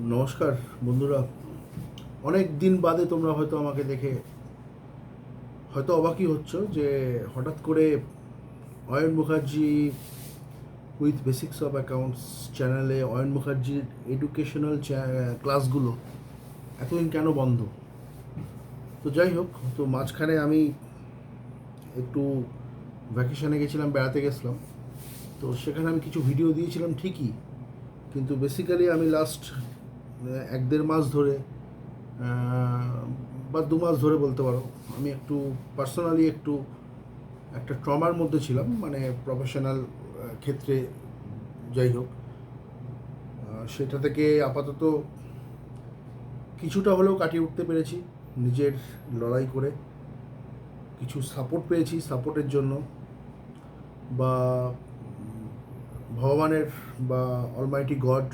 নমস্কার বন্ধুরা। অনেক দিন বাদে তোমরা হয়তো আমাকে দেখে হয়তো অবাকই হচ্ছ যে হঠাৎ করে Ayan Mukherjee with basics of accounts চ্যানেলে অয়ন মুখার্জির এডুকেশনাল ক্লাসগুলো এতদিন কেন বন্ধ। তো যাই হোক, তো মাঝখানে আমি একটু ভ্যাকেশনে গেছিলাম, বেড়াতে গেছিলাম। তো সেখানে আমি কিছু ভিডিও দিয়েছিলাম ঠিকই, কিন্তু বেসিক্যালি আমি লাস্ট 1-1.5 মাস ধরে বা 2 মাস ধরে বলতে পারো, আমি একটু পার্সোনালি একটু একটা ট্রমার মধ্যে ছিলাম, মানে প্রফেশনাল ক্ষেত্রে। যাই হোক, সেটা থেকে আপাতত কিছুটা হলেও কাটিয়ে উঠতে পেরেছি নিজের লড়াই করে। কিছু সাপোর্ট পেয়েছি, সাপোর্টের জন্য বা ভগবানের বা অলমাইটি গড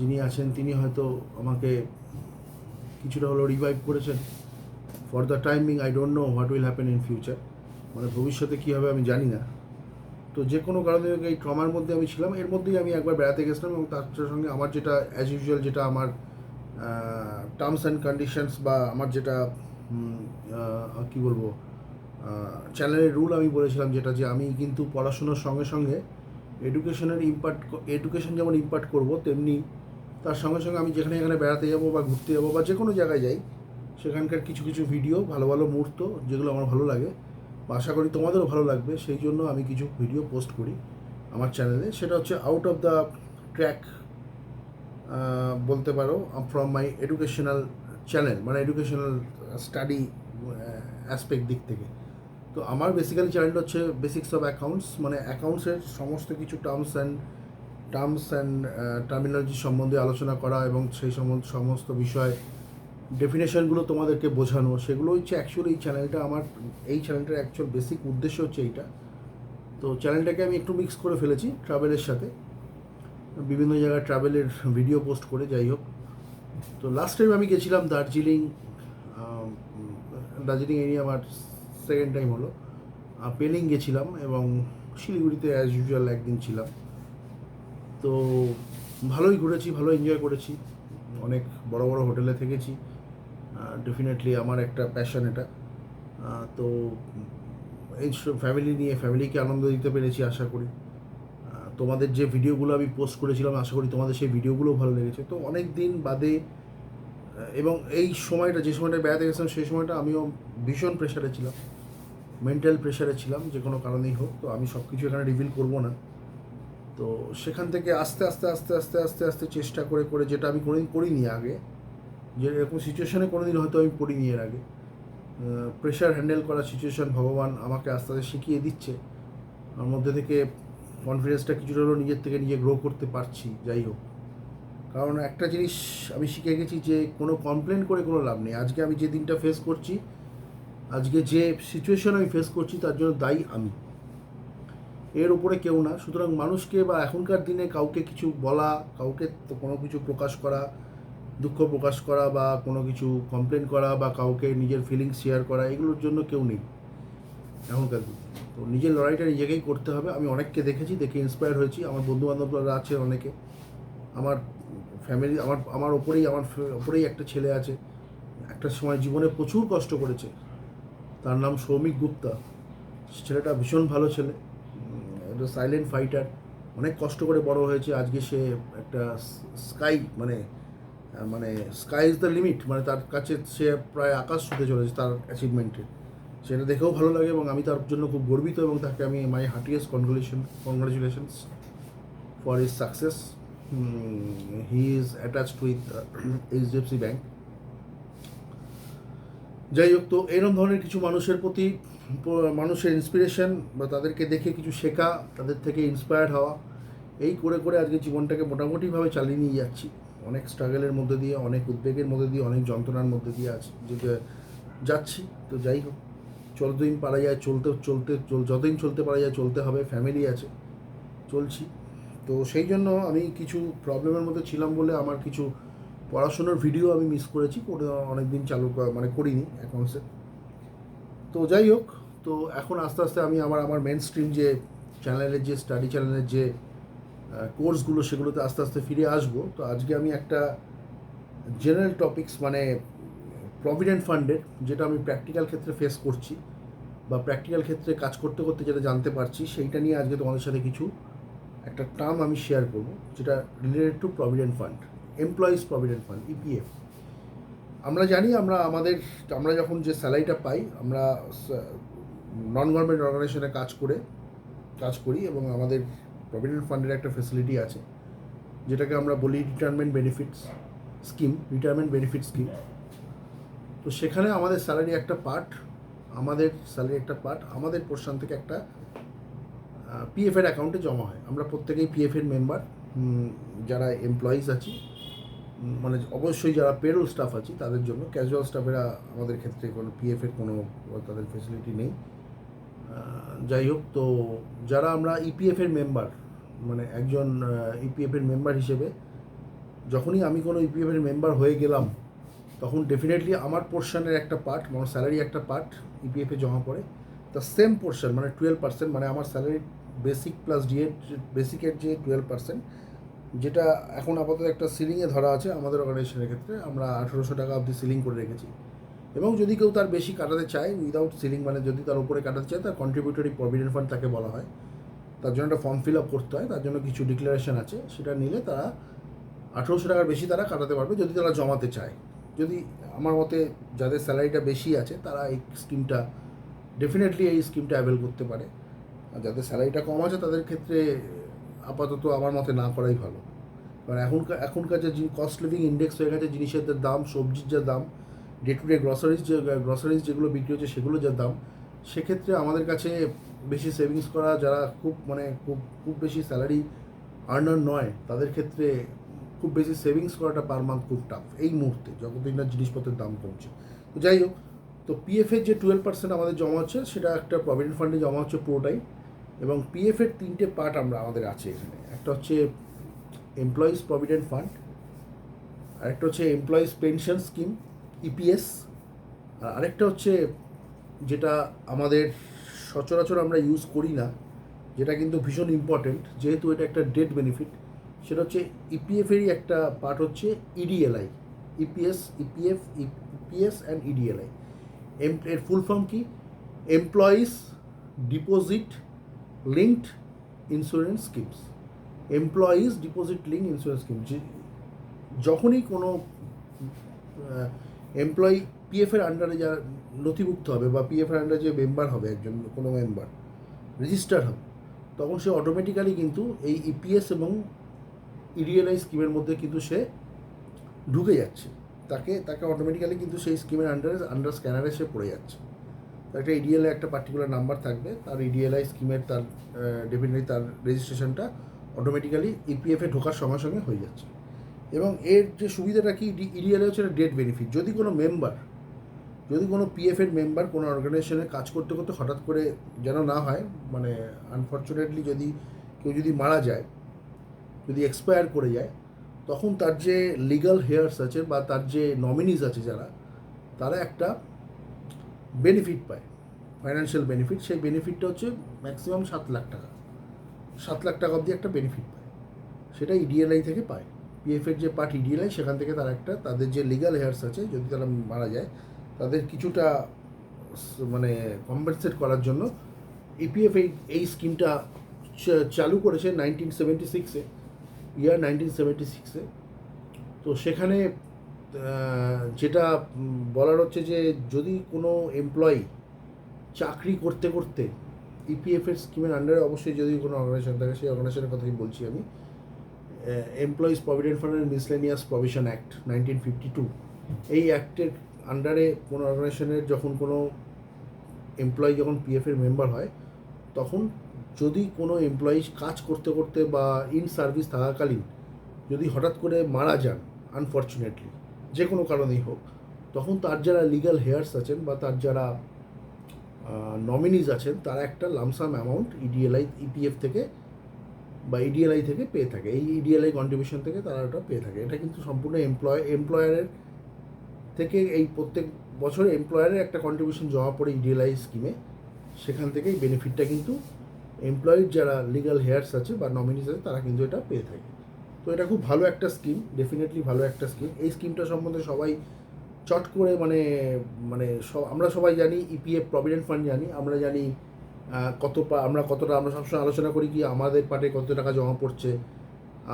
যিনি আছেন তিনি হয়তো আমাকে কিছুটা হলেও রিভাইভ করেছেন। For the timing I don't know what will happen in future, মানে ভবিষ্যতে কী হবে আমি জানি না। তো যে কোনো কারণে এই ট্রমার মধ্যে আমি ছিলাম। এর মধ্যেই আমি একবার বেড়াতে গেছিলাম এবং তার সঙ্গে আমার যেটা অ্যাজ ইউজুয়াল, যেটা আমার টার্মস অ্যান্ড কন্ডিশনস বা আমার যেটা কী বলবো, চ্যানেলের রুল আমি বলেছিলাম যেটা, যে আমি কিন্তু পড়াশুনোর সঙ্গে সঙ্গে এডুকেশন যেমন ইম্পার্ট করব, তেমনি তার সঙ্গে সঙ্গে আমি যেখানে এখানে বেড়াতে যাব বা ঘুরতে যাব বা যে কোনো জায়গায় যাই, সেখানকার কিছু কিছু ভিডিও, ভালো ভালো মুহূর্ত যেগুলো আমার ভালো লাগে বা আশা করি তোমাদেরও ভালো লাগবে, সেই জন্য আমি কিছু ভিডিও পোস্ট করি আমার চ্যানেলে। সেটা হচ্ছে আউট অফ দ্য ট্র্যাক বলতে পারো, ফ্রম মাই এডুকেশনাল চ্যানেল, মানে এডুকেশনাল স্টাডি অ্যাসপেক্ট দিক থেকে। তো আমার বেসিক্যালি চ্যানেলটা হচ্ছে বেসিক্স অফ অ্যাকাউন্টস, মানে অ্যাকাউন্টসের সমস্ত কিছু টার্মস অ্যান্ড টার্মিনোলজি সম্বন্ধে আলোচনা করা এবং সেই সমস্ত বিষয় ডেফিনেশনগুলো তোমাদেরকে বোঝানো, সেগুলো হচ্ছে অ্যাকচুয়ালি এই চ্যানেলটার অ্যাকচুয়াল বেসিক উদ্দেশ্য হচ্ছে এইটা। তো চ্যানেলটাকে আমি একটু মিক্স করে ফেলেছি ট্রাভেলের সাথে, বিভিন্ন জায়গায় ট্রাভেলের ভিডিও পোস্ট করে। যাই হোক, তো লাস্ট টাইম আমি গেছিলাম দার্জিলিং। দার্জিলিং এরিয়া আমার সেকেন্ড টাইম হলো। পেলিং গেছিলাম এবং শিলিগুড়িতে অ্যাজ ইউজুয়াল একদিন ছিলাম। তো ভালোই ঘুরেছি, ভালো এনজয় করেছি, অনেক বড় বড় হোটেলে থেকেছি। ডেফিনেটলি আমার একটা প্যাশন এটা। তো এই ফ্যামিলিকে আনন্দ দিতে পেরেছি আশা করি। তোমাদের যে ভিডিওগুলো আমি পোস্ট করেছিলাম, আশা করি তোমাদের সেই ভিডিওগুলোও ভালো লেগেছে। তো অনেক দিন বাদে এবং এই সময়টা, যে সময়টা বেড়াতে গেছিলাম, সেই সময়টা আমিও ভীষণ প্রেশারে ছিলাম, মেন্টাল প্রেশারে ছিলাম, যে কোনো কারণেই হোক। তো আমি সব কিছু এখানে রিভিল করবো না। তো সেখান থেকে আস্তে আস্তে আস্তে আস্তে আস্তে আস্তে চেষ্টা করে করে, যেটা আমি কোনোদিন করিনি আগে, যে এরকম সিচুয়েশানে কোনোদিন হয়তো আমি পড়িনি এর আগে, প্রেশার হ্যান্ডেল করার সিচুয়েশান ভগবান আমাকে আস্তে আস্তে শিখিয়ে দিচ্ছে। আমার মধ্যে থেকে কনফিডেন্সটা কিছুটা হলেও নিজের থেকে নিজে গ্রো করতে পারছি। যাই হোক, কারণ একটা জিনিস আমি শিখে গেছি যে কোনো কমপ্লেন করে কোনো লাভ নেই। আজকে আমি যে দিনটা ফেস করছি, আজকে যে সিচুয়েশন আমি ফেস করছি, তার জন্য দায়ী আমি, এর উপরে কেউ না। সুতরাং মানুষকে বা এখনকার দিনে কাউকে কিছু বলা, কাউকে তো কোনো কিছু প্রকাশ করা, দুঃখ প্রকাশ করা বা কোনো কিছু কমপ্লেন করা বা কাউকে নিজের ফিলিংস শেয়ার করা, এগুলোর জন্য কেউ নেই এখনকার দিনে। তো নিজের লড়াইটা নিজেকেই করতে হবে। আমি অনেককে দেখেছি, দেখে ইন্সপায়ার হয়েছি। আমার বন্ধুবান্ধবরা আছে অনেকে, আমার ফ্যামিলি, আমার ওপরেই একটা ছেলে আছে, একটা সময় জীবনে প্রচুর কষ্ট করেছে, তার নাম সৌমিক গুপ্তা। ছেলেটা ভীষণ ভালো ছেলে, একটা সাইলেন্ট ফাইটার, অনেক কষ্ট করে বড় হয়েছে। আজকে সে একটা স্কাই, মানে মানে স্কাই ইজ দ্য লিমিট, মানে তার কাছে সে প্রায় আকাশ ছুঁতে চলেছে তার অ্যাচিভমেন্টে। সেটা দেখেও ভালো লাগে এবং আমি তার জন্য খুব গর্বিত এবং তাকে আমি my heartiest congratulations for his success. He is attached with HDFC bank. যাই হোক, তো এরকম ধরনের কিছু মানুষের প্রতি, মানুষের ইন্সপিরেশন বা তাদেরকে দেখে কিছু শেখা, তাদের থেকে ইন্সপায়ার্ড হওয়া, এই করে করে আজকে জীবনটাকে মোটামুটিভাবে চালিয়ে নিয়ে যাচ্ছি। অনেক স্ট্রাগলের মধ্যে দিয়ে, অনেক উদ্বেগের মধ্যে দিয়ে, অনেক যন্ত্রণার মধ্যে দিয়ে যাচ্ছি। তো যাই হোক, যতদিন পারা যায় যতদিন চলতে পারা যায় চলতে হবে, ফ্যামিলি আছে, চলছি। তো সেই জন্য আমি কিছু প্রবলেমের মধ্যে ছিলাম বলে আমার কিছু পড়াশোনার ভিডিও আমি মিস করেছি, অনেক দিন চালু মানে করিনি অ্যাকাউন্টসে। তো যাই হোক, তো এখন আস্তে আস্তে আমি আমার মেন স্ট্রিম যে চ্যানেলের, যে স্টাডি চ্যানেলের যে কোর্সগুলো, সেগুলোতে আস্তে আস্তে ফিরে আসবো। তো আজকে আমি একটা জেনারেল টপিকস মানে প্রভিডেন্ট ফান্ডের, যেটা আমি প্র্যাকটিক্যাল ক্ষেত্রে ফেস করছি বা প্র্যাকটিক্যাল ক্ষেত্রে কাজ করতে করতে যেটা জানতে পারছি, সেইটা নিয়ে আজকে তোমাদের সাথে কিছু একটা টার্ম আমি শেয়ার করবো, যেটা related to provident fund, employees provident fund, EPF. আমরা জানি আমরা যখন যে স্যালারিটা পাই, আমরা নন গভর্নমেন্ট অর্গানাইজেশনে কাজ করি এবং আমাদের প্রভিডেন্ট ফান্ডের একটা ফেসিলিটি আছে, যেটাকে আমরা বলি রিটায়ারমেন্ট বেনিফিট স্কিম। তো সেখানে আমাদের স্যালারি একটা পার্ট, আমাদের পোর্শন থেকে একটা পিএফের অ্যাকাউন্টে জমা হয়। আমরা প্রত্যেকেই পিএফের মেম্বার, যারা এমপ্লয়িজ আছি, মানে অবশ্যই যারা পেরোল স্টাফ আছি তাদের জন্য। ক্যাজুয়াল স্টাফেরা আমাদের ক্ষেত্রে কোনো পিএফের কোনো তাদের ফেসিলিটি নেই। যাই হোক, তো যারা আমরা ইপিএফের মেম্বার, মানে একজন ইপিএফের মেম্বার হিসেবে যখনই আমি কোনো ইপিএফের মেম্বার হয়ে গেলাম, তখন ডেফিনেটলি আমার পোর্শনের একটা পার্ট, আমার স্যালারি একটা পার্ট ইপিএফে জমা পড়ে। দ্য সেম পোর্শন মানে 12%, মানে আমার স্যালারি বেসিক প্লাস ডিএড, বেসিকের যে 12%, যেটা এখন আপাতত একটা সিলিংয়ে ধরা আছে আমাদের অর্গানাইজেশনের ক্ষেত্রে। আমরা 1800 টাকা অবধি সিলিং করে রেখেছি, এবং যদি কেউ তার বেশি কাটাতে চায় উইদাউট সিলিং, মানে যদি তার উপরে কাটাতে চায়, তার কন্ট্রিবিউটরি প্রভিডেন্ট ফান্ড তাকে বলা হয়। তার জন্য একটা ফর্ম ফিল আপ করতে হয়, তার জন্য কিছু ডিক্লারেশন আছে, সেটা নিলে তারা 1800 টাকার বেশি তারা কাটাতে পারবে যদি তারা জমাতে চায়। যদি আমার মতে যাদের স্যালারিটা বেশি আছে তারা এই স্কিমটা অ্যাভেল করতে পারে। আর যাদের স্যালারিটা কম আছে তাদের ক্ষেত্রে আপাতত আমার মতে না করাই ভালো। কারণ এখনকার যে কস্ট লিভিং ইন্ডেক্স হয়ে গেছে, জিনিসের যে দাম, সবজির যে দাম, ডে টু ডে গ্রসারিজ যেগুলো বিক্রি হচ্ছে সেগুলো যে দাম, সেক্ষেত্রে আমাদের কাছে বেশি সেভিংস করা, যারা খুব বেশি স্যালারি আর্নার নয়, তাদের ক্ষেত্রে খুব বেশি সেভিংস করাটা পার মান্থ খুব টাফ এই মুহূর্তে, যতদিন না জিনিসপত্রের দাম কমছে। তো যাই হোক, তো পিএফের যে 12% আমাদের জমা হচ্ছে, সেটা একটা প্রভিডেন্ট ফান্ডে জমা হচ্ছে পুরোটাই। এবং পিএফের 3টে পার্ট আমাদের আছে এখানে। একটা হচ্ছে এমপ্লয়িজ প্রভিডেন্ট ফান্ড, আরেকটা হচ্ছে এমপ্লয়িজ পেনশন স্কিম, ইপিএস, আর আরেকটা হচ্ছে যেটা আমাদের সচরাচর আমরা ইউজ করি না, যেটা কিন্তু ভীষণ ইম্পর্টেন্ট যেহেতু এটা একটা ডেট বেনিফিট, সেটা হচ্ছে ইপিএফেরই একটা পার্ট হচ্ছে ইডিএলআই। ইপিএস অ্যান্ড ইডিএলআই এর ফুল ফর্ম কি? Employees deposit linked insurance schemes. Employees deposit link insurance scheme, যখনই কোনো এমপ্লয়ি পিএফের আন্ডারে যারা নথিভুক্ত হবে বা পিএফের আন্ডারে যে মেম্বার হবে, একজন কোনো মেম্বার রেজিস্টার হবে, তখন সে অটোমেটিক্যালি কিন্তু এই ইপিএস এবং ইডিএলআই স্কিমের মধ্যে কিন্তু সে ঢুকে যাচ্ছে। তাকে অটোমেটিক্যালি কিন্তু সেই স্কিমের আন্ডার স্ক্যানারে সে পড়ে যাচ্ছে। একটা ইডিএলআই একটা পার্টিকুলার নাম্বার থাকবে, তার ইডিএলআই স্কিমের তার ডেফিনেটলি তার রেজিস্ট্রেশনটা অটোমেটিক্যালি ইপিএফে ঢোকার সঙ্গে সঙ্গে হয়ে যাচ্ছে। এবং এর যে সুবিধাটা কি, ইডিএলআই হচ্ছে ডেট বেনিফিট। যদি কোনো পিএফের মেম্বার কোনো অর্গানাইজেশনে কাজ করতে করতে হঠাৎ করে, যেন না হয় মানে আনফর্চুনেটলি কেউ যদি মারা যায়, যদি এক্সপায়ার করে যায়, তখন তার যে লিগাল হেয়ার্স আছে বা তার যে নমিনিজ আছে তারা একটা বেনিফিট পায়, ফাইন্যান্সিয়াল বেনিফিট। সেই বেনিফিটটা হচ্ছে ম্যাক্সিমাম 7 লাখ টাকা, 7 লাখ টাকা অবধি একটা বেনিফিট পায়। সেটা ইডিএলআই থেকে পায়। পিএফের যে পার্ট ইডিএলআই, সেখান থেকে তাদের যে লিগাল হেয়ার্স আছে, যদি তারা মারা যায়, তাদের কিছুটা মানে কম্পেনসেট করার জন্য ইপিএফ এই স্কিমটা চালু করেছে 1976-এ। তো সেখানে যেটা বলার হচ্ছে যে যদি কোনো এমপ্লয়ি চাকরি করতে করতে ইপিএফের স্কিমের আন্ডারে, অবশ্যই যদি কোনো অর্গানাইজেশন থাকে, সেই অর্গানাইজেশনের কথাই বলছি আমি, employees provident fund and miscellaneous provision act 1952, এই অ্যাক্টের আন্ডারে কোনো অর্গানাইজেশনের যখন কোনো এমপ্লয়ি যখন পিএফের মেম্বার হয়, তখন যদি কোনো এমপ্লয়ি কাজ করতে করতে বা ইন সার্ভিস থাকাকালীন যদি হঠাৎ করে মারা যান, আনফর্চুনেটলি যে কোনো কারণেই হোক, তখন তার যারা লিগ্যাল হেয়ার্স আছেন বা তার যারা নমিনিজ আছেন, তারা একটা লামসাম অ্যামাউন্ট ইপিএফ থেকে বা ইডিএলআই থেকে পেয়ে থাকে। এই ইডিএলআই কন্ট্রিবিউশন থেকে তারা ওটা পেয়ে থাকে। এটা কিন্তু সম্পূর্ণ এমপ্লয়ারের থেকে এই প্রত্যেক বছর এমপ্লয়ারের একটা কন্ট্রিবিউশন জমা পড়ে ইডিএলআই স্কিমে, সেখান থেকে এই বেনিফিটটা কিন্তু এমপ্লয়ির যারা লিগ্যাল হেয়ার্স আছে বা নমিনিস আছে তারা কিন্তু এটা পেয়ে থাকে। তো এটা খুব ভালো একটা স্কিম, ডেফিনেটলি ভালো একটা স্কিম। এই স্কিমটা সম্বন্ধে সবাই চট করে মানে মানে আমরা সবাই জানি ইপিএফ প্রভিডেন্ট ফান্ড জানি, আমরা জানি আমরা কতটা, আমরা সবসময় আলোচনা করি কি আমাদের পার্টে কত টাকা জমা পড়ছে,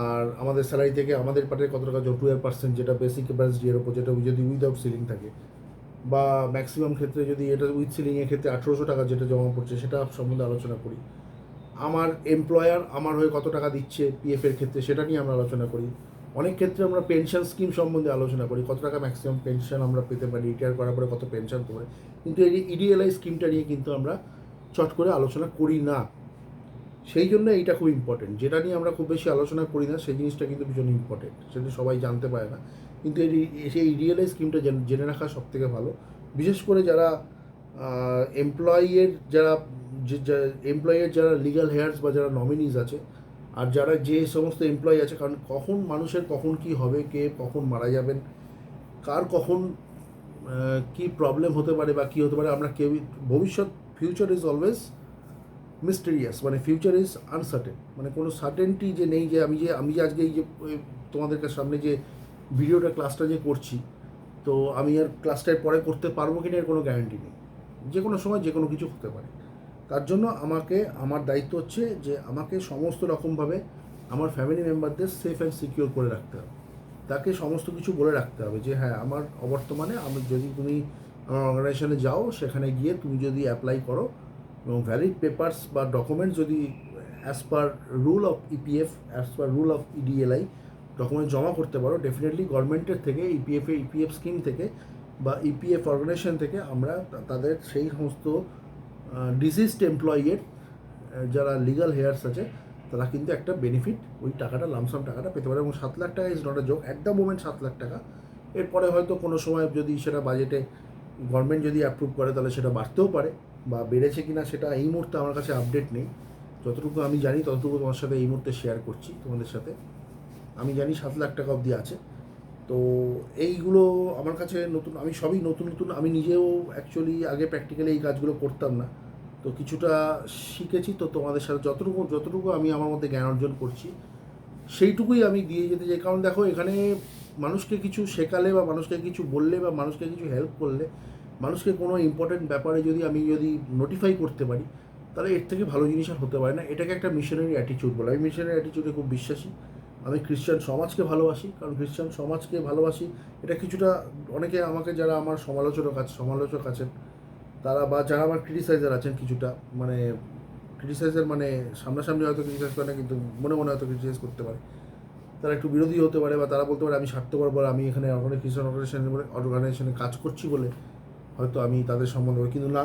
আর আমাদের স্যালারি থেকে আমাদের পার্টে কত টাকা 12%, যেটা বেসিক ক্যাপাসিটি এর ওপর, যেটা যদি উইদাউট সিলিং থাকে, বা ম্যাক্সিমাম ক্ষেত্রে যদি এটা উইথ সিলিংয়ের ক্ষেত্রে 1800 টাকা যেটা জমা পড়ছে সেটা সম্বন্ধে আলোচনা করি। আমার এমপ্লয়ার আমার হয়ে কত টাকা দিচ্ছে পিএফের ক্ষেত্রে সেটা নিয়ে আমরা আলোচনা করি। অনেক ক্ষেত্রে আমরা পেনশন স্কিম সম্বন্ধে আলোচনা করি, কত টাকা ম্যাক্সিমাম পেনশন আমরা পেতে পারি, রিটায়ার করার পরে কত পেনশন পাবে। কিন্তু এই ইডিএলআই স্কিমটা নিয়ে কিন্তু আমরা চট করে আলোচনা করি না। সেই জন্য এইটা খুব ইম্পর্টেন্ট, যেটা নিয়ে আমরা খুব বেশি আলোচনা করি না সেই জিনিসটা কিন্তু ভীষণ ইম্পর্টেন্ট, সেটা সবাই জানতে পারে না। কিন্তু সেই ইডিএলআই স্কিমটা জেনে রাখা সব থেকে ভালো, বিশেষ করে যারা এমপ্লয়ের যারা এমপ্লয়ের যারা লিগ্যাল হেয়ার্স বা যারা নমিনিজ আছে, আর যারা যে সমস্ত এমপ্লয়ি আছে, কারণ কখন মানুষের কখন কি হবে, কে কখন মারা যাবেন, কার কখন কি প্রবলেম হতে পারে বা কী হতে পারে, আমরা কেউ ভবিষ্যৎ, ফিউচার ইজ অলওয়েজ মিস্টেরিয়াস, মানে ফিউচার ইজ আনসার্টেন, মানে কোনো সার্টেনটি যে নেই, যে আমি যে আজকে এই যে তোমাদের সামনে যে ভিডিওটা ক্লাসটা যে করছি, তো আমি আর ক্লাসটার পরে করতে পারবো কিনা এর কোনো গ্যারান্টি নেই, যে কোনো সময় যে কোনো কিছু হতে পারে। তার জন্য আমার দায়িত্ব হচ্ছে যে আমাকে সমস্ত রকমভাবে আমার ফ্যামিলি মেম্বারদের সেফ অ্যান্ড সিকিউর করে রাখতে হবে, তাকে সমস্ত কিছু বলে রাখতে হবে যে হ্যাঁ আমার অবর্তমানে যদি তুমি আমার অর্গানাইজেশনে যাও, সেখানে গিয়ে তুমি যদি অ্যাপ্লাই করো এবং ভ্যালিড পেপারস বা ডকুমেন্টস যদি as per rule of EPF, as per rule of EDLI document জমা করতে পারো, ডেফিনেটলি গভর্নমেন্টের থেকে ইপিএফ স্কিম থেকে বা ইপিএফ অর্গানাইজেশন থেকে আমরা তাদের সেই সমস্ত ডিজিজড এমপ্লয়ির যারা লিগ্যাল হেয়ার্স আছে তারা কিন্তু একটা বেনিফিট, ওই টাকাটা লামসাম টাকাটা পেতে পারে। এবং 7 লাখ টাকা is not a joke, at the moment 7 lakh টাকা। এরপরে হয়তো কোনো সময় যদি সেটা বাজেটে গভর্নমেন্ট যদি অ্যাপ্রুভ করে তাহলে সেটা বাড়তেও পারে, বা বেড়েছে কিনা সেটা এই মুহূর্তে আমার কাছে আপডেট নেই। যতটুকু আমি জানি ততটুকু তোমার সাথে এই মুহূর্তে শেয়ার করছি তোমাদের সাথে। আমি জানি 7 লাখ টাকা অবধি আছে। তো এইগুলো আমার কাছে নতুন, আমি সবই নতুন নতুন, আমি নিজেও অ্যাকচুয়ালি আগে প্র্যাকটিক্যালি এই কাজগুলো করতাম না, তো কিছুটা শিখেছি। তো তোমাদের সাথে যতটুকু আমি আমার মধ্যে জ্ঞান অর্জন করছি সেইটুকুই আমি দিয়ে যেতে চাই। কারণ দেখো, এখানে মানুষকে কিছু শেখালে বা মানুষকে কিছু বললে বা মানুষকে কিছু হেল্প করলে, মানুষকে কোনো ইম্পর্টেন্ট ব্যাপারে আমি যদি নোটিফাই করতে পারি, তাহলে এর থেকে ভালো জিনিস আর হতে পারে না। এটাকে একটা মিশনারি অ্যাটিটিউড বলে, আমি মিশনারি অ্যাটিটিউডে খুব বিশ্বাসী। আমি খ্রিশ্চান সমাজকে ভালোবাসি, কারণ খ্রিশ্চান সমাজকে ভালোবাসি। এটা কিছুটা অনেকে আমাকে, যারা আমার সমালোচক আছেন তারা, বা যারা আমার ক্রিটিসাইজার আছেন কিছুটা, মানে ক্রিটিসাইজার মানে সামনাসামনি হয়তো ক্রিটিসাইজ করে না, কিন্তু মনে মনে হয়তো ক্রিটিসাইজ করতে পারে, তারা একটু বিরোধী হতে পারে, বা তারা বলতে পারে আমি স্বার্থপর, বলে আমি এখানে খ্রিস্টান অর্গানাইজেশনে কাজ করছি বলে হয়তো আমি তাদের সম্বন্ধে, কিন্তু না,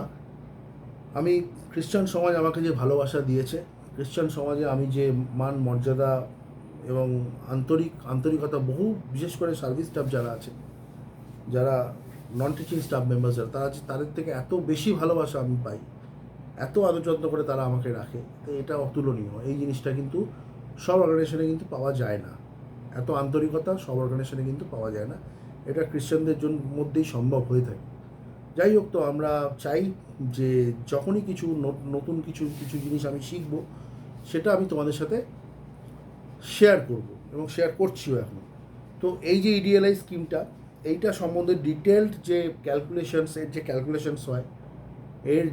আমি খ্রিস্টান সমাজ আমাকে যে ভালোবাসা দিয়েছে, খ্রিস্টান সমাজে আমি যে মান মর্যাদা এবং আন্তরিকতা, বহু বিশেষ করে সার্ভিস স্টাফ যারা আছে, যারা নন টিচিং স্টাফ মেম্বার যারা, তাদের থেকে এত বেশি ভালোবাসা আমি পাই, এত আদর যত্ন করে তারা আমাকে রাখে, তো এটা অতুলনীয়। এই জিনিসটা কিন্তু সব অর্গানাইজেশনে কিন্তু পাওয়া যায় না, এত আন্তরিকতা সব অর্গানাইজেশনে কিন্তু পাওয়া যায় না, এটা খ্রিশ্চানদের মধ্যেই সম্ভব হয়ে থাকে। যাই হোক, তো আমরা চাই যে যখনই কিছু নতুন কিছু জিনিস আমি শিখব, সেটা আমি তোমাদের সাথে শেয়ার করব এবং শেয়ার করছিও এখন। তো এই যে ইডিএলআই স্কিমটা, এইটা সম্বন্ধে ডিটেলড যে ক্যালকুলেশনস হয়, এর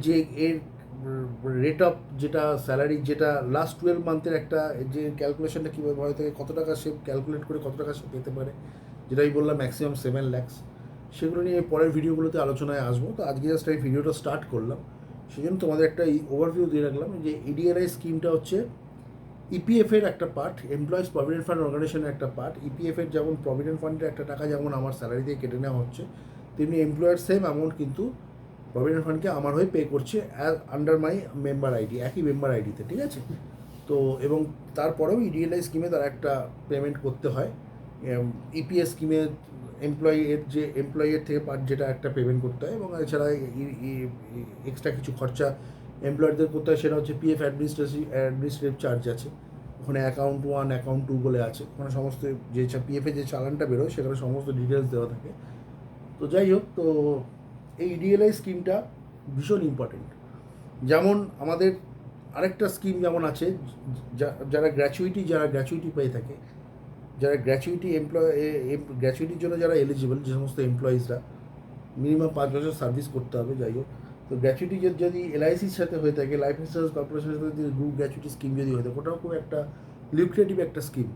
রেট অফ যেটা স্যালারি, যেটা লাস্ট 12 মান্থের একটা যে ক্যালকুলেশনটা কীভাবে হয় থাকে, কত টাকা সে ক্যালকুলেট করে কত টাকা সে পেতে পারে, যেটা আমি বললাম ম্যাক্সিমাম 7 lakhs, সেগুলো নিয়ে পরের ভিডিওগুলোতে আলোচনায় আসবো। তো আজকে জাস্ট আমি ভিডিওটা স্টার্ট করলাম, সেই জন্য তোমাদের একটা ওভারভিউ দিয়ে রাখলাম যে ইডিএলআই স্কিমটা হচ্ছে ইপিএফের একটা পার্ট, এমপ্লয়িজ প্রভিডেন্ট ফান্ড অর্গানাইজেশনের একটা পার্ট। ইপিএফের যেমন প্রভিডেন্ট ফান্ডের একটা টাকা যেমন আমার স্যালারি দিয়ে কেটে নেওয়া হচ্ছে, তেমনি এমপ্লয়ার সেম অ্যামাউন্ট কিন্তু প্রভিডেন্ট ফান্ডকে আমার হয়ে পে করছে অ্যাজ আন্ডার মাই মেম্বার আইডি, একই মেম্বার আইডিতে, ঠিক আছে। তো এবং তারপরেও ইডিএলআই স্কিমে তারা একটা পেমেন্ট করতে হয়, ইপিএস স্কিমে এমপ্লয়ের থেকে পার্ট যেটা একটা পেমেন্ট করতে হয়, এবং এছাড়া এক্সট্রা কিছু খরচা এমপ্লয়ারদের করতে হয়, সেটা হচ্ছে পিএফ অ্যাডমিনিস্ট্রেটিভ চার্জ আছে, ওখানে অ্যাকাউন্ট 1 অ্যাকাউন্ট 2 বলে আছে, ওখানে সমস্ত যে পিএফে যে চালানটা বেরোয় সেখানে সমস্ত ডিটেলস দেওয়া থাকে। তো যাই হোক, তো এই ইডিএলআই স্কিমটা ভীষণ ইম্পর্টেন্ট। যেমন আমাদের আরেকটা স্কিম যেমন আছে, যারা গ্র্যাচুইটি পেয়ে থাকে, যারা গ্র্যাচুইটির জন্য যারা এলিজিবল, যে সমস্ত এমপ্লয়িজরা মিনিমাম 5 বছর সার্ভিস করতে হবে, যাই হোক, তো গ্র্যাচুইটি যদি এলআইসির সাথে হয়ে থাকে, লাইফ ইন্স্যুরেন্স কর্পোরেশনের সাথে যদি গ্রুপ গ্র্যাচুইটি স্কিম যদি হয়ে থাকে, ওটাও খুব একটা লিউক্রেটিভ একটা স্কিম।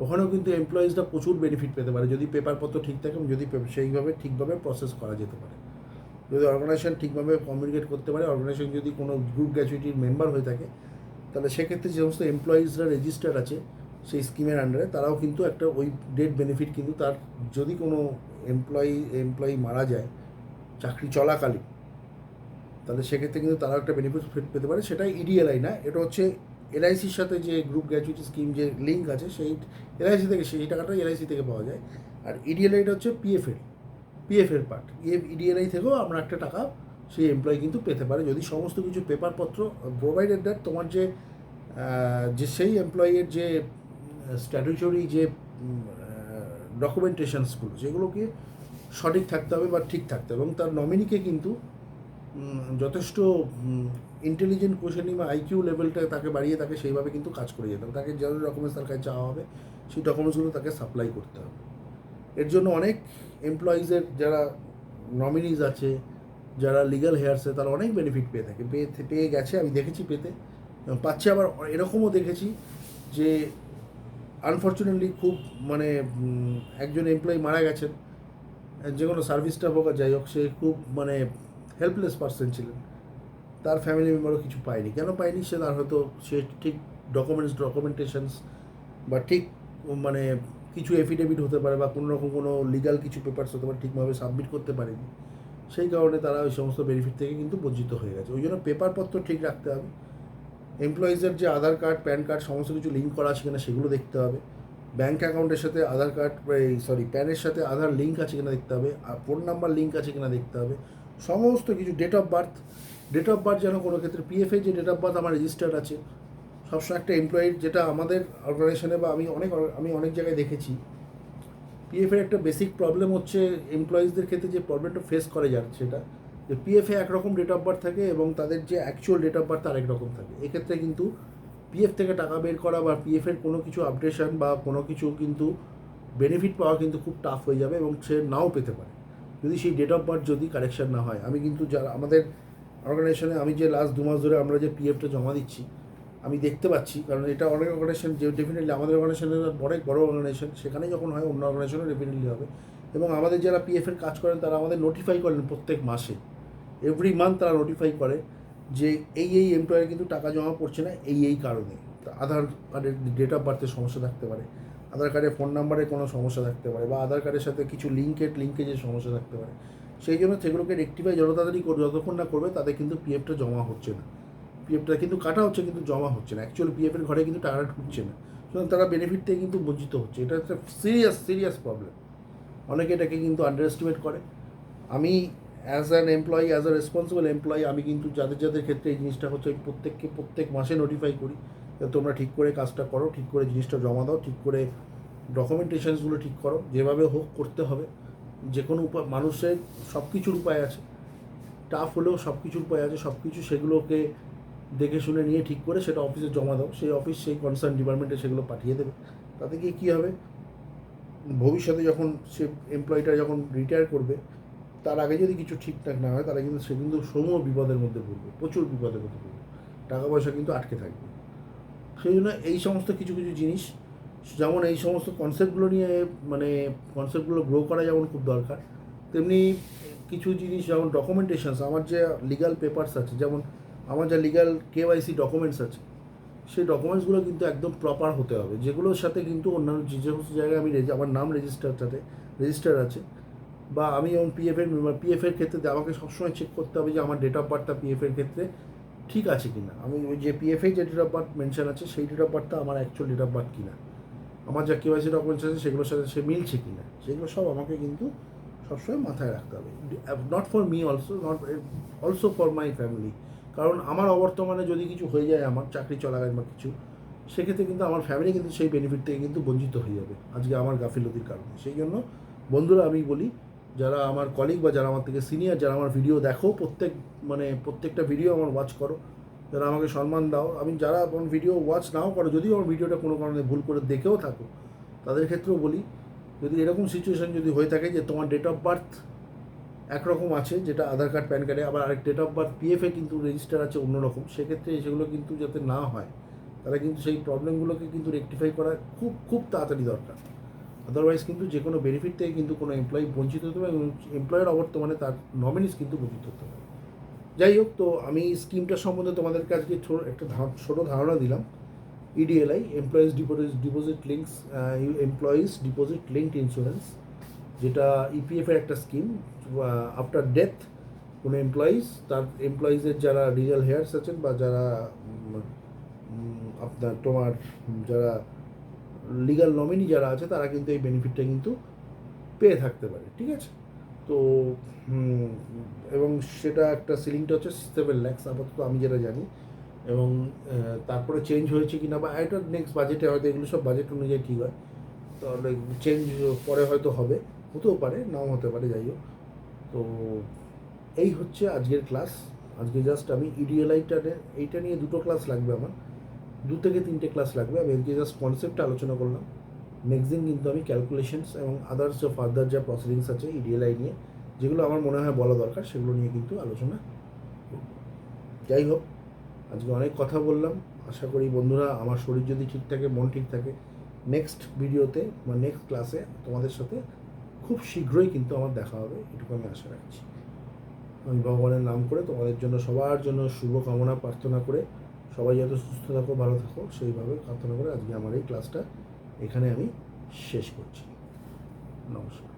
ওখানেও কিন্তু এমপ্লয়িজরা প্রচুর বেনিফিট পেতে পারে যদি পেপারপত্র ঠিক থাকে এবং যদি সেইভাবে ঠিকভাবে প্রসেস করা যেতে পারে, যদি অর্গানাইজেশন ঠিকভাবে কমিউনিকেট করতে পারে, অর্গানাইজেশন যদি কোনো গ্রুপ গ্র্যাচুইটির মেম্বার হয়ে থাকে, তাহলে সেক্ষেত্রে যে সমস্ত এমপ্লয়িজরা রেজিস্টার্ড আছে সেই স্কিমের আন্ডারে, তারাও কিন্তু একটা ওই ডেট বেনিফিট, কিন্তু তার যদি কোনো এমপ্লয়ি মারা যায় চাকরি চলাকালীন, তাহলে সেক্ষেত্রে কিন্তু তারাও একটা বেনিফিট পেতে পারে। সেটাই ইডিএলআই না, এটা হচ্ছে এলআইসির সাথে যে গ্রুপ গ্র্যাচুইটি স্কিম যে লিঙ্ক আছে, সেই এলআইসি থেকে সেই টাকাটা এলআইসি থেকে পাওয়া যায়। আর ইডিএলআইটা হচ্ছে পিএফের পার্ট। ইডিএলআই থেকেও আমরা একটা টাকা সেই এমপ্লয়ি কিন্তু পেতে পারে, যদি সমস্ত কিছু পেপারপত্র প্রোভাইডেড দ্যাট তোমার যে সেই এমপ্লয়ির যে স্ট্যাটুটরি যে ডকুমেন্টেশনসগুলো, যেগুলোকে সঠিক থাকতে হবে বা ঠিক থাকতে হবে, এবং তার নমিনিকে কিন্তু যথেষ্ট ইন্টেলিজেন্ট কোয়েশনিং বা আইকিউ লেভেলটা তাকে বাড়িয়ে তাকে সেইভাবে কিন্তু কাজ করে যেতে হবে। তাকে যে ডকুমেন্টস তার কাছে চাওয়া হবে, সেই ডকুমেন্টসগুলো তাকে সাপ্লাই করতে হবে। এর জন্য অনেক এমপ্লয়িজের যারা নমিনিজ আছে, যারা লিগ্যাল হেয়ার্সে, তারা অনেক বেনিফিট পেয়ে থাকে, পেয়ে গেছে, আমি দেখেছি পেতে, পাচ্ছে। আবার এরকমও দেখেছি যে আনফর্চুনেটলি খুব মানে একজন এমপ্লয়ি মারা গেছেন, যে কোনো সার্ভিস স্টাফ হোক আর যাই হোক, সে খুব মানে হেল্পলেস পার্সন ছিলেন, তার ফ্যামিলি মেম্বারও কিছু পায়নি। কেন পায়নি? তার হয়তো সে ঠিক ডকুমেন্টেশনস বা ঠিক মানে কিছু এফিডেভিট হতে পারে বা কোনো রকম কোনো লিগাল কিছু পেপারস হতে পারে, ঠিকভাবে সাবমিট করতে পারেনি, সেই কারণে তারা ওই সমস্ত বেনিফিট থেকে কিন্তু বঞ্চিত হয়ে গেছে। ওই জন্য পেপারপত্র ঠিক রাখতে হবে, এমপ্লয়িজের যে আধার কার্ড, প্যান কার্ড সমস্ত কিছু লিঙ্ক করা আছে কিনা সেগুলো দেখতে হবে, ব্যাঙ্ক অ্যাকাউন্টের সাথে আধার কার্ড প্যানের সাথে আধার লিঙ্ক আছে কিনা দেখতে হবে, আর ফোন নাম্বার লিঙ্ক আছে কিনা দেখতে হবে, সমস্ত কিছু। ডেট অফ বার্থ যেন কোনো ক্ষেত্রে পিএফএ যে ডেট অফ বার্থ আমার রেজিস্টার্ড আছে সবসময় একটা এমপ্লয়ির, যেটা আমাদের অর্গানাইজেশনে বা আমি অনেক জায়গায় দেখেছি, পিএফের একটা বেসিক প্রবলেম হচ্ছে এমপ্লয়িজদের ক্ষেত্রে যে প্রবলেমটা ফেস করে যাচ্ছে, সেটা যে পিএফে একরকম ডেট অফ বার্থ থাকে এবং তাদের যে অ্যাকচুয়াল ডেট অফ বার্থ আরেক রকম থাকে। এক্ষেত্রে কিন্তু পিএফ থেকে টাকা বের করা বা পিএফের কোনো কিছু আপডেশন বা কোনো কিছু কিন্তু বেনিফিট পাওয়া কিন্তু খুব টাফ হয়ে যাবে এবং সে নাও পেতে পারে যদি সেই ডেট অফ বার্থ যদি কারেকশন না হয়। আমি কিন্তু যারা আমাদের অর্গানাইজেশনে, আমি যে লাস্ট 2 মাস ধরে আমরা যে পিএফটা জমা দিচ্ছি, আমি দেখতে পাচ্ছি, কারণ এটা অনেক অর্গানাইজেশন, যে ডেফিনেটলি আমাদের অর্গানাইজেশনের অনেক বড় অর্গানাইজেশন, সেখানে যখন হয় অন্য অর্গানাইজেশনও ডেফিনেটলি হবে। এবং আমাদের যারা পিএফের কাজ করেন তারা আমাদের নোটিফাই করেন প্রত্যেক মাসে, এভরি মান্থ তারা নোটিফাই করে যে এই এমপ্লয়ের কিন্তু টাকা জমা পড়ছে না এই কারণে। আধার কার্ডের ডেট অফ বার্থের সমস্যা থাকতে পারে, আধার কার্ডের ফোন নাম্বারে কোনো সমস্যা থাকতে পারে, বা আধার কার্ডের সাথে কিছু লিঙ্কেজের সমস্যা থাকতে পারে। সেই জন্য সেগুলোকে রেকটিফাই যত তাড়াতাড়ি যতক্ষণ না করবে তাদের কিন্তু পিএফটা জমা হচ্ছে না, পিএফটা কিন্তু কাটা হচ্ছে কিন্তু জমা হচ্ছে না, অ্যাকচুয়ালি পিএফের ঘরে কিন্তু টাকাটা ঢুকছে না, সুতরাং তারা বেনিফিট থেকে কিন্তু বঞ্চিত হচ্ছে। এটা একটা সিরিয়াস প্রবলেম। অনেকে এটাকে কিন্তু আন্ডার এস্টিমেট করে। আমি as an employee, as a responsible employee, আমি কিন্তু যাদের ক্ষেত্রে এই জিনিসটা হচ্ছে প্রত্যেক মাসে নোটিফাই করি, তোমরা ঠিক করে কাজটা করো, ঠিক করে জিনিসটা জমা দাও, ঠিক করে ডকুমেন্টেশনসগুলো ঠিক করো, যেভাবে হোক করতে হবে। যে কোনো মানুষের সব কিছুর উপায় আছে, টাফ হলেও সব কিছুর উপায় আছে, সব কিছু সেগুলোকে দেখে শুনে নিয়ে ঠিক করে সেটা অফিসে জমা দাও, সেই অফিস সেই কনসার্ন ডিপার্টমেন্টে সেগুলো পাঠিয়ে দেবে। তাতে গিয়ে কী হবে, ভবিষ্যতে যখন সে এমপ্লয়িটা যখন রিটায়ার করবে, তার আগে যদি কিছু ঠিকঠাক না হয়, তাহলে কিন্তু সে কিন্তু সমূহ বিপদের মধ্যে পড়বে, প্রচুর বিপদের মধ্যে পড়বে, টাকা পয়সা কিন্তু আটকে থাকবে। সেই জন্য এই সমস্ত কিছু জিনিস, যেমন এই সমস্ত কনসেপ্টগুলো নিয়ে মানে কনসেপ্টগুলো গ্রো করা যেমন খুব দরকার, তেমনি কিছু জিনিস যেমন ডকুমেন্টেশনস, আমার যে লিগাল পেপারস আছে, যেমন আমার যা লিগাল কেওয়াইসি ডকুমেন্টস আছে, সেই ডকুমেন্টসগুলো কিন্তু একদম প্রপার হতে হবে, যেগুলোর সাথে কিন্তু অন্যান্য যে সমস্ত জায়গায় আমার নাম রেজিস্টার আছে, বা আমি যেমন পিএফের ক্ষেত্রে আমাকে সবসময় চেক করতে হবে যে আমার ডেট অফ বার্থটা পিএফের ক্ষেত্রে ঠিক আছে কিনা, আমি ওই যে পিএফে যে ডেট অফ বার্থ মেনশন আছে সেই ডেট অফ বার্থটা আমার অ্যাকচুয়াল ডেট অফ বার্থ কিনা, আমার যা কেওয়াইসি ডকুমেন্টস আছে সেগুলোর সাথে সে মিলছে কিনা, সেগুলো সব আমাকে কিন্তু সবসময় মাথায় রাখতে হবে। Not for me also for my family, কারণ আমার অবর্তমানে যদি কিছু হয়ে যায়, আমার চাকরি চলাকালীন বা কিছু, সেক্ষেত্রে কিন্তু আমার ফ্যামিলি কিন্তু সেই বেনিফিট থেকে কিন্তু বঞ্চিত হয়ে যাবে আজকে আমার গাফিলতির কারণে। সেই জন্য বন্ধুরা, আমি বলি, যারা আমার কলিগ বা যারা আমার থেকে সিনিয়র, যারা আমার ভিডিও দেখো, প্রত্যেকটা ভিডিও আমার ওয়াচ করো, যারা আমাকে সম্মান দাও, আমি যারা আমার ভিডিও ওয়াচ নাও করো, যদিও আমার ভিডিওটা কোনো কারণে ভুল করে দেখেও থাকো, তাদের ক্ষেত্রেও বলি, যদি এরকম সিচুয়েশান যদি হয়ে থাকে যে তোমার ডেট অফ বার্থ একরকম আছে, যেটা আধার কার্ড প্যান কার্ডে, আবার আরেক ডেট অফ বার্থ পিএফে কিন্তু রেজিস্টার আছে অন্যরকম, সেক্ষেত্রে সেগুলো কিন্তু যাতে না হয়, তারা কিন্তু সেই প্রবলেমগুলোকে কিন্তু রেকটিফাই করা খুব খুব তাড়াতাড়ি দরকার। আদারওয়াইজ কিন্তু যে কোনো বেনিফিট থেকে কিন্তু কোনো এমপ্লয়ি বঞ্চিত হতে পারে এবং এমপ্লয়ের অবর্তমানে তার নমিনিস কিন্তু বঞ্চিত হতে পারে। যাই হোক, তো আমি স্কিমটা সম্বন্ধে তোমাদের কাছে একটা ছোটো ধারণা দিলাম। EDLI, deposit links, employees deposit linked insurance, যেটা ইপিএফের একটা স্কিম। আফটার ডেথ কোনো তার এমপ্লয়িজের যারা রিয়েল হেয়ার্স আছেন বা যারা আপনার তোমার যারা লিগাল নমিনি যারা আছে, তারা কিন্তু এই বেনিফিটটা কিন্তু পেয়ে থাকতে পারে, ঠিক আছে? তো এবং সেটা একটা সিলিংটা হচ্ছে 7 লাখ আপাতত আমি যেটা জানি, এবং তারপরে চেঞ্জ হয়েছে কি না, বা এটা নেক্সট বাজেটে হয়তো, এগুলো সব বাজেট অনুযায়ী ঠিক হয়, তাহলে চেঞ্জ পরে হয়তো হবে, হতেও পারে, নাও হতে পারে, যাই হোক। তো এই হচ্ছে আজকের ক্লাস। আজকে জাস্ট আমি এইটা নিয়ে 2টো ক্লাস লাগবে আমার, 2 থেকে 3টে ক্লাস লাগবে। আমি আজকে জাস্ট কনসেপ্টটা আলোচনা করলাম। নেক্সট দিন কিন্তু আমি ক্যালকুলেশনস এবং আদার্স যে ফার্দার যা প্রসিডিংস আছে ইডিএলআই নিয়ে, যেগুলো আমার মনে হয় বলা দরকার, সেগুলো নিয়ে কিন্তু আলোচনা করব। যাই হোক, আজকে অনেক কথা বললাম। আশা করি বন্ধুরা, আমার শরীর যদি ঠিক থাকে, মন ঠিক থাকে, নেক্সট ভিডিওতে বা নেক্সট ক্লাসে তোমাদের সাথে খুব শীঘ্রই কিন্তু আমার দেখা হবে, এটুকু আমি আশা রাখছি। আমি ভগবানের নাম করে তোমাদের জন্য, সবার জন্য শুভকামনা প্রার্থনা করে, সবাই যাতে সুস্থ থাকো, ভালো থাকো, সেইভাবে প্রার্থনা করে আজকে আমার এই ক্লাসটা এখানে আমি শেষ করছি। নমস্কার।